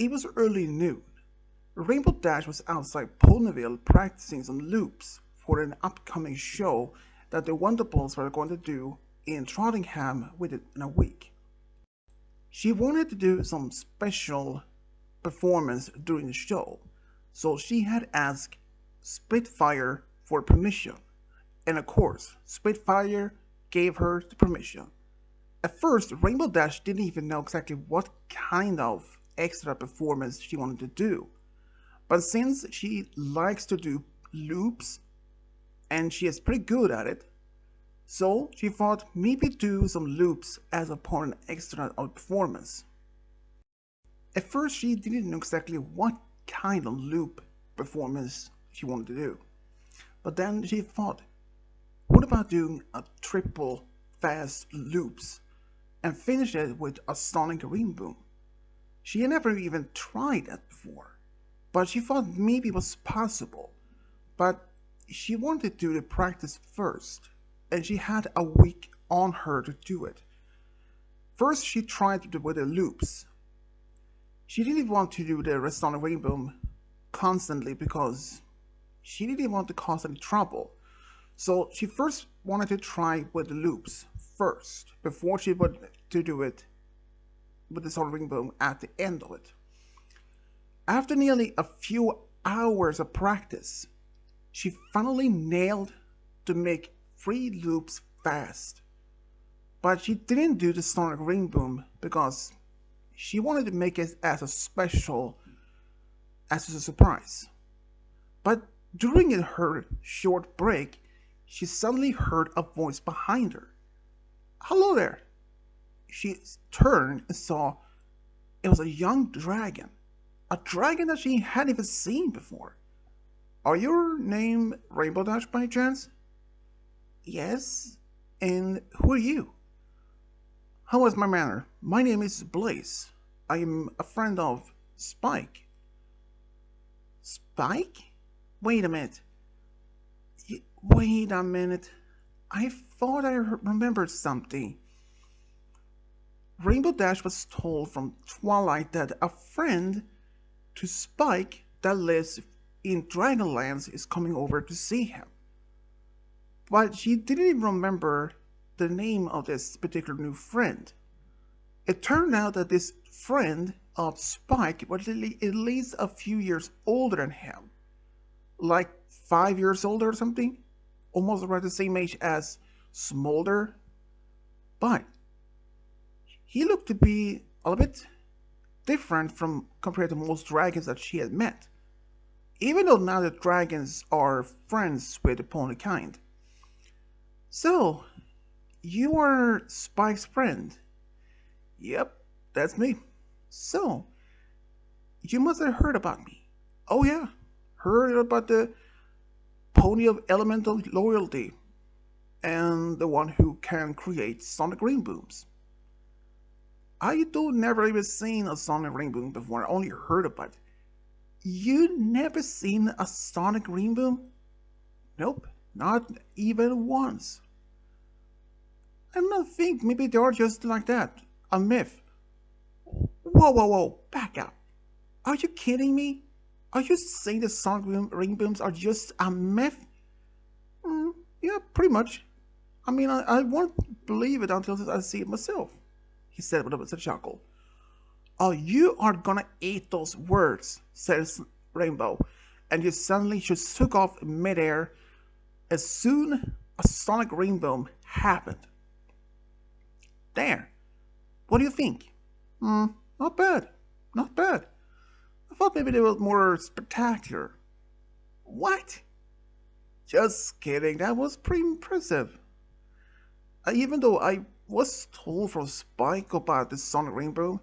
It was early noon. Rainbow Dash was outside Ponyville practicing some loops for an upcoming show that the Wonderballs were going to do in Trottingham within a week. She wanted to do some special performance during the show, so she had asked Spitfire for permission. And of course, Spitfire gave her the permission. At first, Rainbow Dash didn't even know exactly what kind of extra performance she wanted to do. But since she likes to do loops and she is pretty good at it, so she thought maybe do some loops as a part of an extra of performance. At first she didn't know exactly what kind of loop performance she wanted to do. But then she thought, what about doing a triple fast loops and finish it with a sonic ring boom? She had never even tried that before, but she thought maybe it was possible. But she wanted to do the practice first, and she had a week on her to do it. First she tried to do with the loops. She didn't want to do the sonic ring boom constantly because she didn't want to cause any trouble. So she first wanted to try with the loops first before she would to do it with the sonic ring boom at the end of it. After nearly a few hours of practice, she finally nailed to make 3 loops fast. But she didn't do the sonic ring boom because she wanted to make it as a special, as a surprise. But during her short break, she suddenly heard a voice behind her. Hello there. She turned and saw it was a young dragon. A dragon that she hadn't even seen before. Are your name Rainbow Dash by chance? Yes. And who are you? How is my manner? My name is Blaze. I am a friend of Spike. Spike? Wait a minute. Wait a minute. I thought I remembered something. Rainbow Dash was told from Twilight that a friend to Spike that lives in Dragonlands is coming over to see him. But she didn't even remember the name of this particular new friend. It turned out that this friend of Spike was at least a few years older than him. Like 5 years older or something. Almost around the same age as Smolder. But he looked to be a little bit different from compared to most dragons that she had met. Even though now the dragons are friends with the pony kind. So, you are Spike's friend? Yep, that's me. So, you must have heard about me. Oh yeah, heard about the pony of elemental loyalty and the one who can create sonic ring booms. I do never even seen a sonic ring boom before, I only heard about it. You never seen a sonic ring boom? Nope, not even once. I don't think maybe they are just like that, a myth. Whoa, back up. Are you kidding me? Are you saying the sonic ring booms are just a myth? Yeah, pretty much. I mean, I won't believe it until I see it myself, he said with a chuckle. Oh, you are gonna eat those words, says Rainbow, and you suddenly just took off in midair as soon as sonic ring boom happened. There. What do you think? Not bad. Not bad. I thought maybe they were more spectacular. What? Just kidding, that was pretty impressive. Even though I was told from Spike about the sonic rainbow,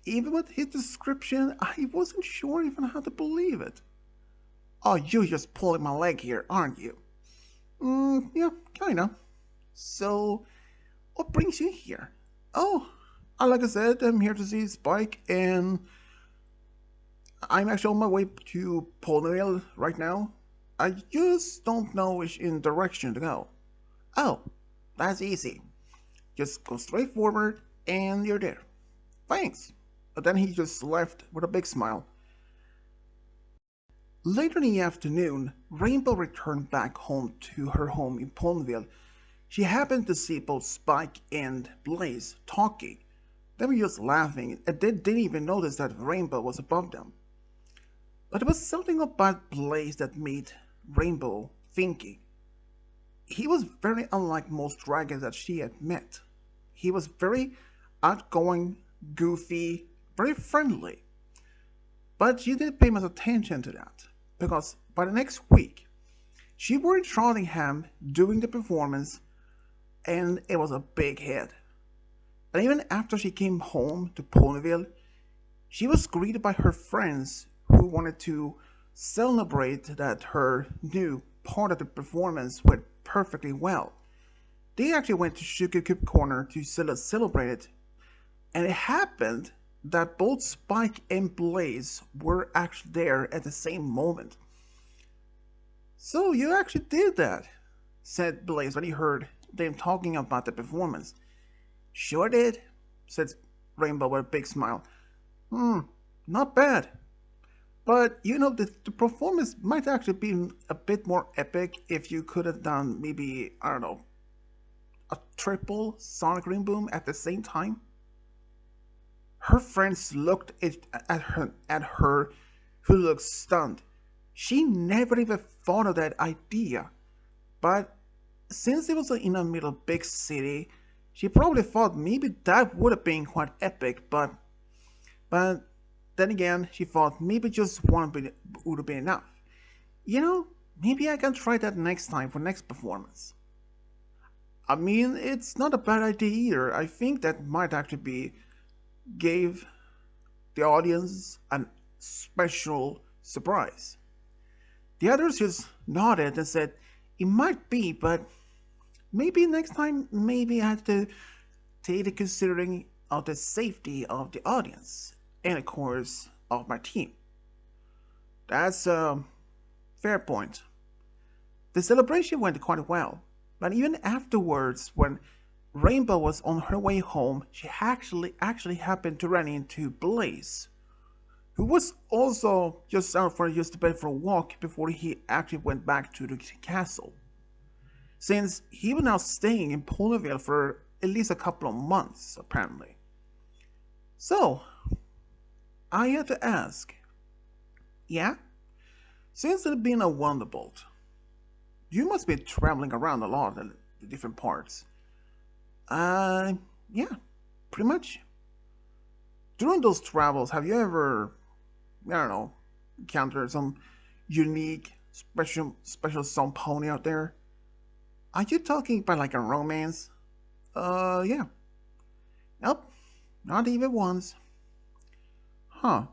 even with his description, I wasn't sure even how to believe it. Oh, you're just pulling my leg here, aren't you? Yeah, kinda. So, what brings you here? Oh, like I said, I'm here to see Spike, and I'm actually on my way to Ponyville right now. I just don't know which in direction to go. Oh, that's easy. Just go straight forward, and you're there. Thanks. but then he just left with a big smile. Later in the afternoon, Rainbow returned back home to her home in Ponyville. She happened to see both Spike and Blaze talking. They were just laughing, and they didn't even notice that Rainbow was above them. But there was something about Blaze that made Rainbow thinking. He was very unlike most dragons that she had met. He was very outgoing, goofy, very friendly. But she didn't pay much attention to that, because by the next week, she were in Trottingham doing the performance, and it was a big hit. And even after she came home to Ponyville, she was greeted by her friends who wanted to celebrate that her new part of the performance went perfectly well. They actually went to Sugar Cube Corner to celebrate it, and it happened that both Spike and Blaze were actually there at the same moment. So you actually did that, said Blaze when he heard them talking about the performance. Sure did, said Rainbow with a big smile. Not bad. But you know, the performance might actually be a bit more epic if you could have done maybe, I don't know, a triple Sonic Ring Boom at the same time. Her friends looked at her, who looked stunned. She never even thought of that idea. But since it was in the middle of big city, she probably thought maybe that would have been quite epic. But then again, she thought maybe just one would have been enough. You know, maybe I can try that next time for next performance. I mean, it's not a bad idea either. I think that might actually be gave the audience a special surprise. The others just nodded and said, it might be, but maybe next time, maybe I have to take the considering of the safety of the audience and of course of my team. That's a fair point. The celebration went quite well, but even afterwards, when Rainbow was on her way home, she actually happened to run into Blaze, who was also just out for just a bit for a walk before he actually went back to the castle. Since he was now staying in Ponyville for at least a couple of months, apparently. So, I had to ask, yeah? Since it being a Wonderbolt, you must be traveling around a lot in the different parts. Uh, yeah, pretty much. During those travels, have you ever, I don't know, encountered some unique, special some pony out there? Are you talking about like a romance? Yeah. Nope, not even once. Huh.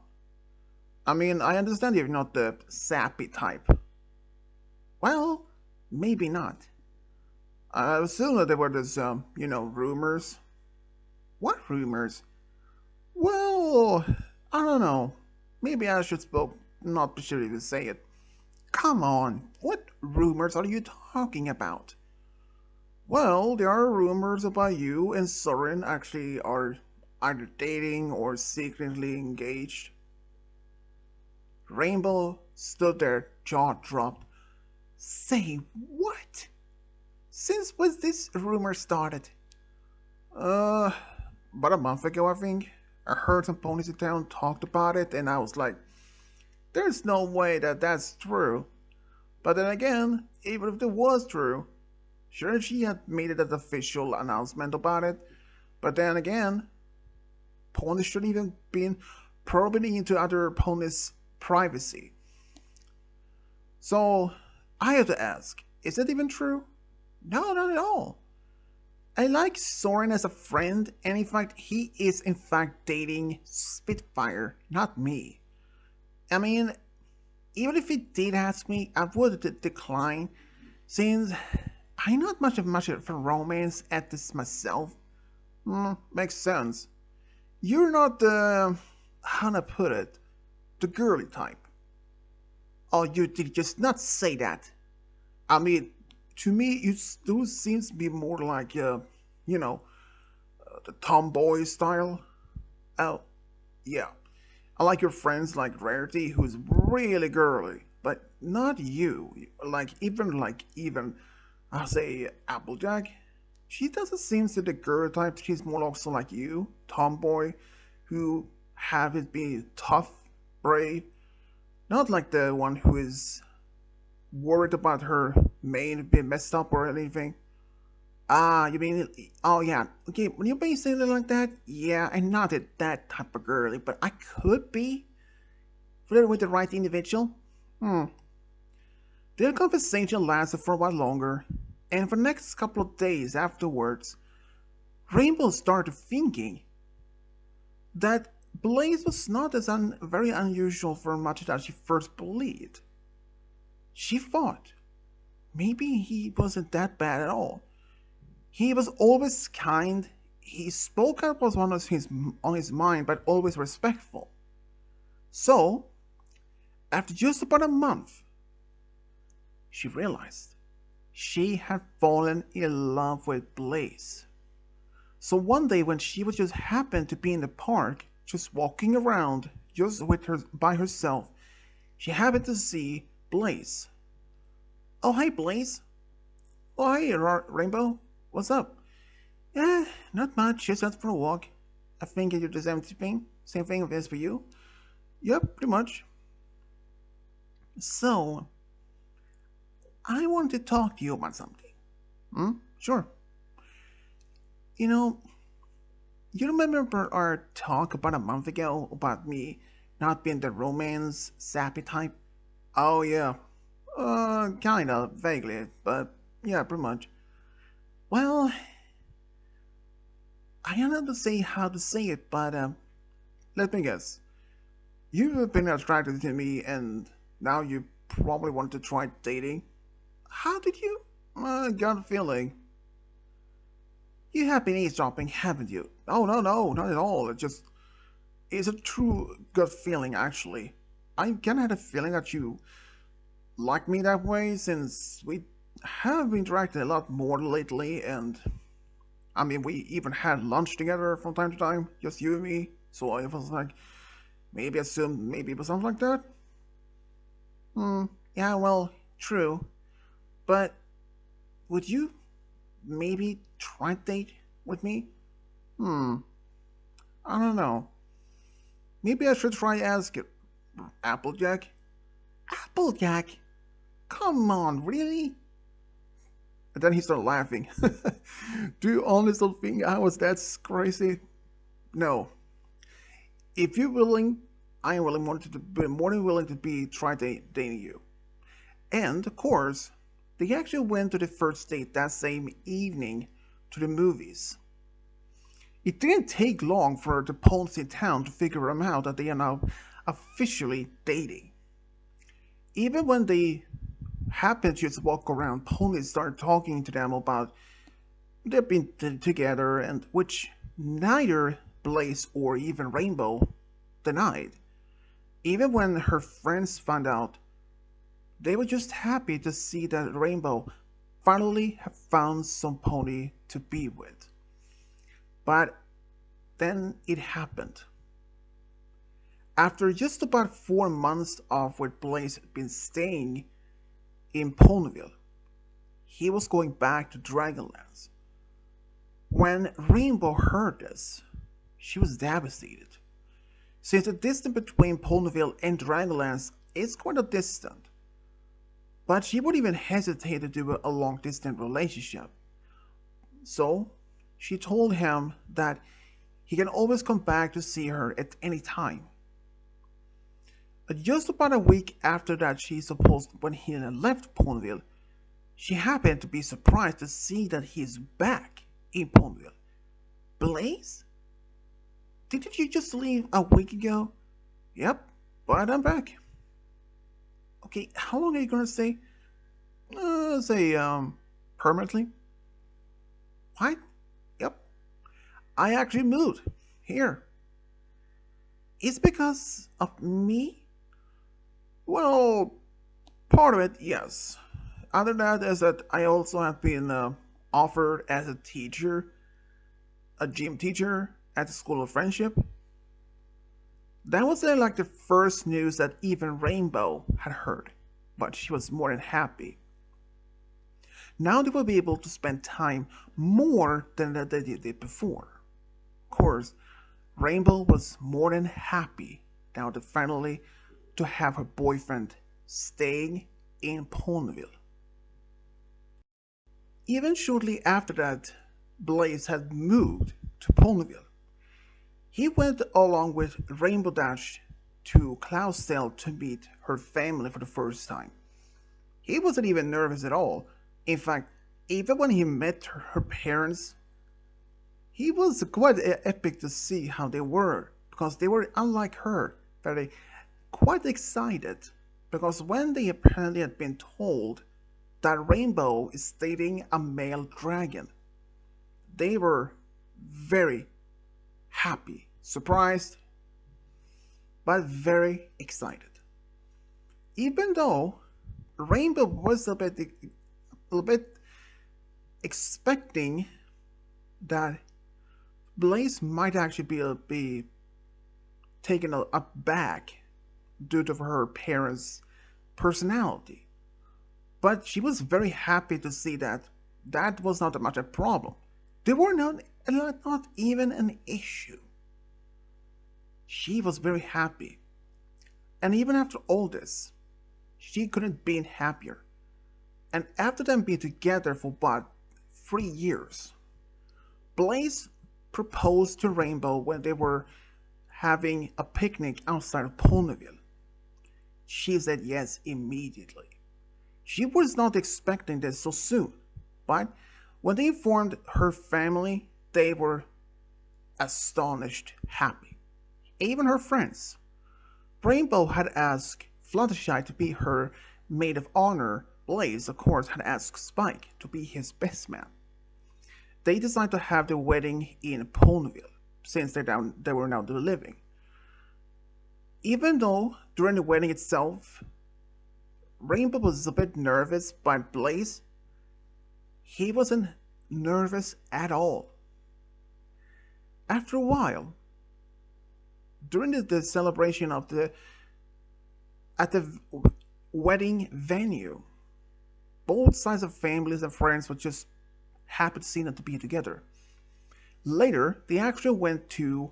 I mean, I understand you're not the sappy type. Well, maybe not. I assume that there were those, rumors. What rumors? Well, I don't know. Maybe I should not be sure to say it. Come on, what rumors are you talking about? Well, there are rumors about you and Soren actually are either dating or secretly engaged. Rainbow stood there, jaw dropped. Say what? Since was this rumor started? Uh, about a month ago, I think. I heard some ponies in town talked about it, and I was like, there's no way that that's true. But then again, even if it was true, sure she had made it an official announcement about it. But then again, ponies shouldn't even be probing into other ponies' privacy. So I have to ask, is that even true? No, not at all. I like Soren as a friend, and in fact, he is in fact dating Spitfire, not me. I mean, even if he did ask me, I would decline, since I'm not much of a romance at this myself. Makes sense. You're not the, how to put it, the girly type. Oh, you did just not say that. I mean, to me, you still seems to be more like, you know, the tomboy style. Oh, Yeah, I like your friends like Rarity, who's really girly, but not you. Like even I'll say Applejack. She doesn't seem to the girl type. She's more also like you, tomboy, who have it be tough, brave, not like the one who is worried about her mane being messed up or anything. Ah, you mean, oh yeah, okay, when you been saying it like that, yeah, I'm not that type of girly, but I could be, flirting with the right individual. Hmm. Their conversation lasted for a while longer, and for the next couple of days afterwards, Rainbow started thinking that Blaze was not as very unusual for much as she first believed. She thought maybe he wasn't that bad at all. He was always kind. He spoke out what was on his mind, but always respectful. So, after just about a month, she realized she had fallen in love with Blaze. So one day when she was just happened to be in the park, just walking around, just with her by herself, she happened to see Blaze. Oh hey Blaze. Oh hey Rainbow. What's up? Yeah, not much. Just out for a walk. I think you do the same thing. Same thing as for you. Yep, pretty much. So, I want to talk to you about something. Hmm? Sure. You know, you remember our talk about a month ago about me not being the romance sappy type? Oh yeah. Kinda, vaguely, but yeah, pretty much. Well, I don't know to say how to say it, but let me guess. You've been attracted to me and now you probably want to try dating. How did you? Got a feeling. You have been eavesdropping, haven't you? Oh, no, no, not at all. It's a true gut feeling, actually. I kinda had a feeling that you like me that way since we have interacted a lot more lately, and I mean, we even had lunch together from time to time, just you and me. So I was like, maybe assumed maybe it was something like that. Hmm, yeah, well, true. But would you maybe try date with me? Hmm, I don't know. Maybe I should try ask Applejack. Applejack? Come on, really? And then he started laughing. Do you honestly think I was that crazy? No. If you're willing, I am willing more to be more than willing to be try dating you. And of course, they actually went to the first date that same evening to the movies. It didn't take long for the Poles in town to figure them out that they are now officially dating. Even when they happened to just walk around, Ponies started talking to them about they've been together, and which neither Blaze or even Rainbow denied. Even when her friends found out, they were just happy to see that Rainbow finally have found some pony to be with. But then it happened. After just about 4 months of where Blaze had been staying in Ponyville, he was going back to Dragonlance. When Rainbow heard this, she was devastated, since the distance between Ponyville and Dragonlance is quite a distant. But she wouldn't even hesitate to do a long distance relationship. So she told him that he can always come back to see her at any time. Just about a week after that, she supposed when he left Ponyville, she happened to be surprised to see that he's back in Ponyville. Blaze? Didn't you just leave a week ago? Yep, but I'm back. Okay, how long are you gonna stay? Say, permanently? What? Yep, I actually moved here. It's because of me? Well, part of it, yes. Other than that is that I also have been offered as a teacher, a gym teacher at the School of Friendship. That was like the first news that even Rainbow had heard, but she was more than happy. Now they will be able to spend time more than they did before. Of course, Rainbow was more than happy now to finally to have her boyfriend staying in Ponyville. Even shortly after that, Blaze had moved to Ponyville. He went along with Rainbow Dash to Cloudsdale to meet her family for the first time. He wasn't even nervous at all. In fact, even when he met her parents, he was quite epic to see how they were, because they were unlike her, very quite excited, because when they apparently had been told that Rainbow is dating a male dragon, they were very happy, surprised, but very excited. Even though Rainbow was a little bit expecting that Blaze might actually be taken aback due to her parents' personality. But she was very happy to see that that was not much a problem. They were not even an issue. She was very happy. And even after all this, she couldn't be happier. And after them being together for about 3 years, Blaze proposed to Rainbow when they were having a picnic outside of Ponyville. She said yes immediately. She was not expecting this so soon, but when they informed her family, they were astonished happy. Even her friends. Rainbow had asked Fluttershy to be her maid of honor. Blaze, of course, had asked Spike to be his best man. They decided to have the wedding in Ponyville, since they were now living. Even though during the wedding itself, Rainbow was a bit nervous, but Blaze, he wasn't nervous at all. After a while, during the celebration of at the wedding venue, both sides of families and friends were just happy to see them to be together. Later, they actually went to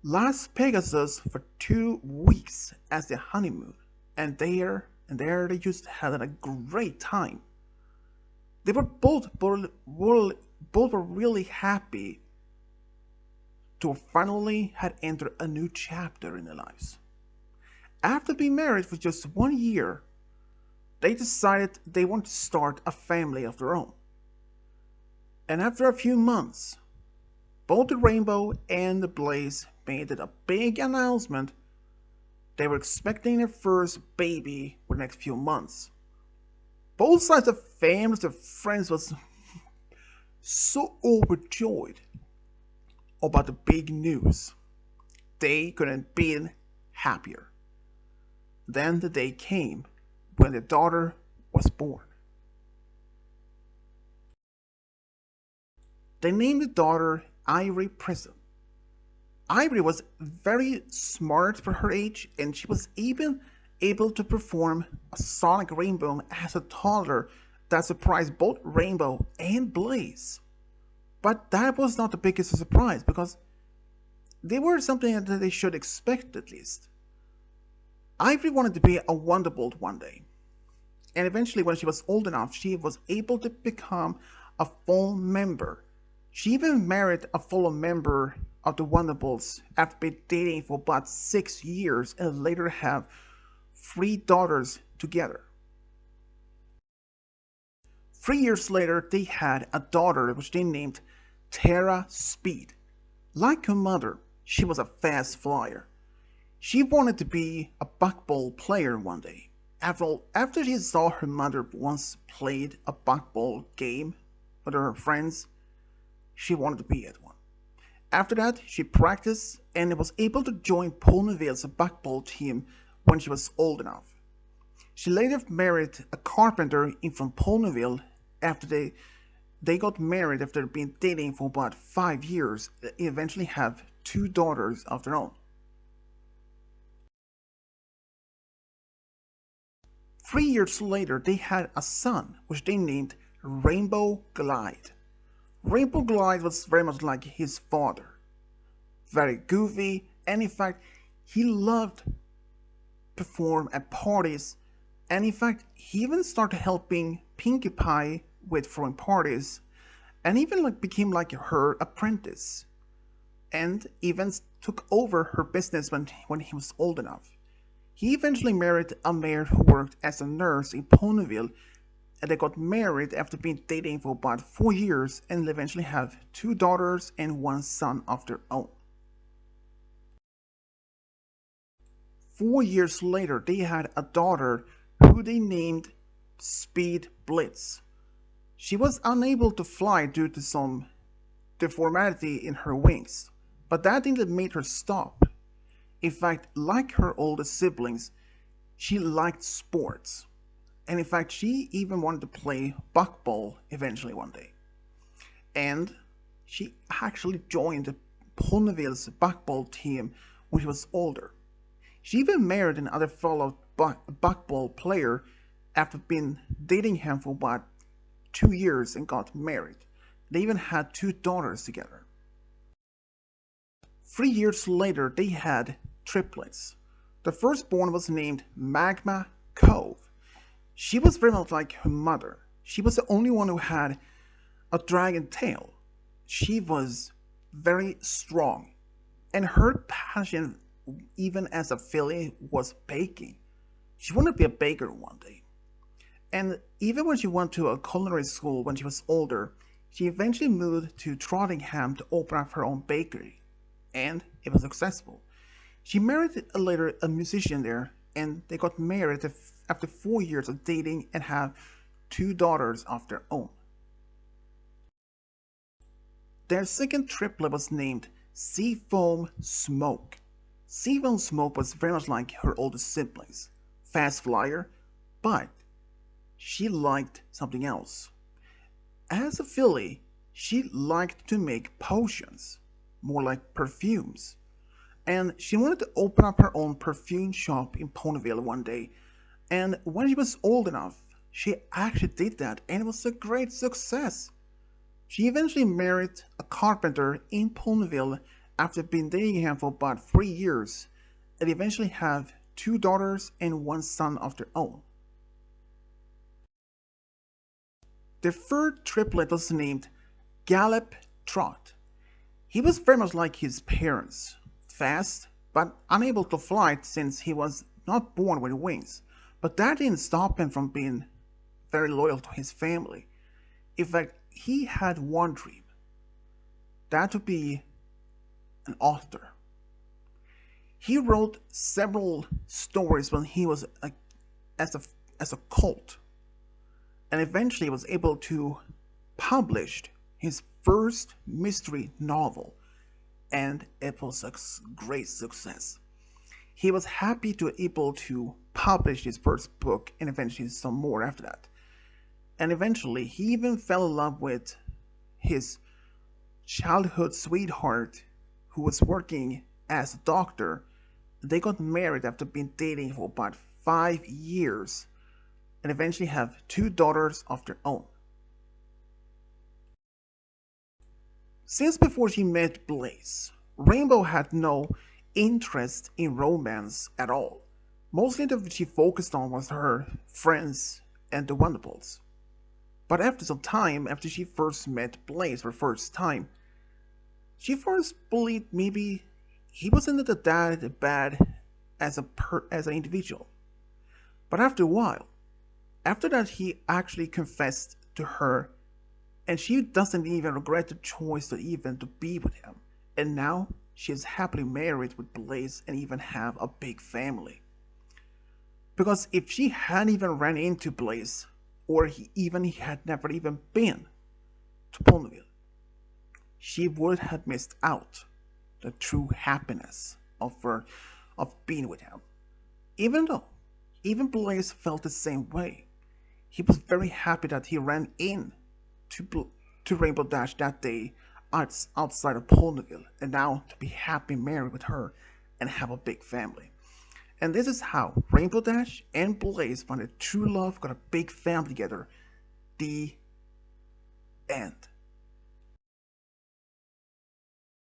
Las Pegasus for 2 weeks as their honeymoon, and there they just had a great time. They were both were really happy to finally had entered a new chapter in their lives. After being married for just 1 year, they decided they wanted to start a family of their own. And after a few months, both the Rainbow and the Blaze made it a big announcement. They were expecting their first baby for the next few months. Both sides of families and friends was so overjoyed about the big news. They couldn't be happier. Then the day came when their daughter was born. They named the daughter Ivory Prism. Ivory was very smart for her age, and she was even able to perform a sonic rainbow as a toddler that surprised both Rainbow and Blaze. But that was not the biggest surprise, because they were something that they should expect at least. Ivory wanted to be a Wonderbolt one day, and eventually when she was old enough, she was able to become a full member. She even married a full member of the Wonderbolts after being dating for about 6 years, and later have 3 daughters together. 3 years later, they had a daughter which they named Tara Speed. Like her mother, she was a fast flyer. She wanted to be a buckball player one day. After she saw her mother once played a buckball game with her friends, she wanted to be at one. After that, she practiced and was able to join Ponyville's buckball team when she was old enough. She later married a carpenter in from Ponyville. After they got married after being dating for about 5 years, they eventually have 2 daughters of their own. 3 years later, they had a son, which they named Rainbow Glide. Rainbow Glide was very much like his father, very goofy, and in fact, he loved perform at parties, and in fact, he even started helping Pinkie Pie with throwing parties, and even became like her apprentice, and even took over her business when he was old enough. He eventually married a mayor who worked as a nurse in Ponyville, and they got married after being dating for about 4 years and eventually have 2 daughters and 1 son of their own. 4 years later, they had a daughter who they named Speed Blitz. She was unable to fly due to some deformity in her wings, but that didn't make her stop. In fact, like her older siblings, she liked sports. And in fact, she even wanted to play buckball eventually one day. And she actually joined Ponyville's buckball team when she was older. She even married another fellow buckball player after being dating him for about 2 years and got married. They even had 2 daughters together. 3 years later, they had triplets. The firstborn was named Magma Cove. She was very much like her mother. She was the only one who had a dragon tail. She was very strong, and her passion, even as a filly, was baking. She wanted to be a baker one day. And even when she went to a culinary school when she was older, she eventually moved to Trottingham to open up her own bakery. And it was successful. She married later a musician there, and they got married after 4 years of dating and have 2 daughters of their own. Their second triplet was named Seafoam Smoke. Seafoam Smoke was very much like her older siblings, fast flyer, but she liked something else. As a filly, she liked to make potions, more like perfumes. And she wanted to open up her own perfume shop in Ponyville one day. And when she was old enough, she actually did that, and it was a great success. She eventually married a carpenter in Ponyville after being dating him for about 3 years, and eventually have 2 daughters and 1 son of their own. Their third triplet was named Gallop Trot. He was very much like his parents, fast but unable to fly since he was not born with wings. But that didn't stop him from being very loyal to his family. In fact, he had one dream, that to be an author. He wrote several stories when he was as a colt, and eventually was able to publish his first mystery novel, and it was a great success. He was happy to be able to publish his first book and eventually some more after that. And eventually he even fell in love with his childhood sweetheart who was working as a doctor. They got married after being dating for about 5 years and eventually have 2 daughters of their own. Since before she met Blaze, Rainbow had no interest in romance at all. Mostly what she focused on was her friends and the Wonderfuls. But after some time, after she first met Blaze for the first time, she first believed maybe he wasn't that bad as an individual. But after a while, after that he actually confessed to her, and she doesn't even regret the choice to be with him. And now she is happily married with Blaze and even have a big family. Because if she hadn't even ran into Blaze, or he had never even been to Ponyville, she would have missed out the true happiness of being with him. Even Blaze felt the same way. He was very happy that he ran in to Rainbow Dash that day outside of Ponyville, and now to be happy married with her and have a big family. And this is how Rainbow Dash and Blaze found a true love, got a big family together. The end.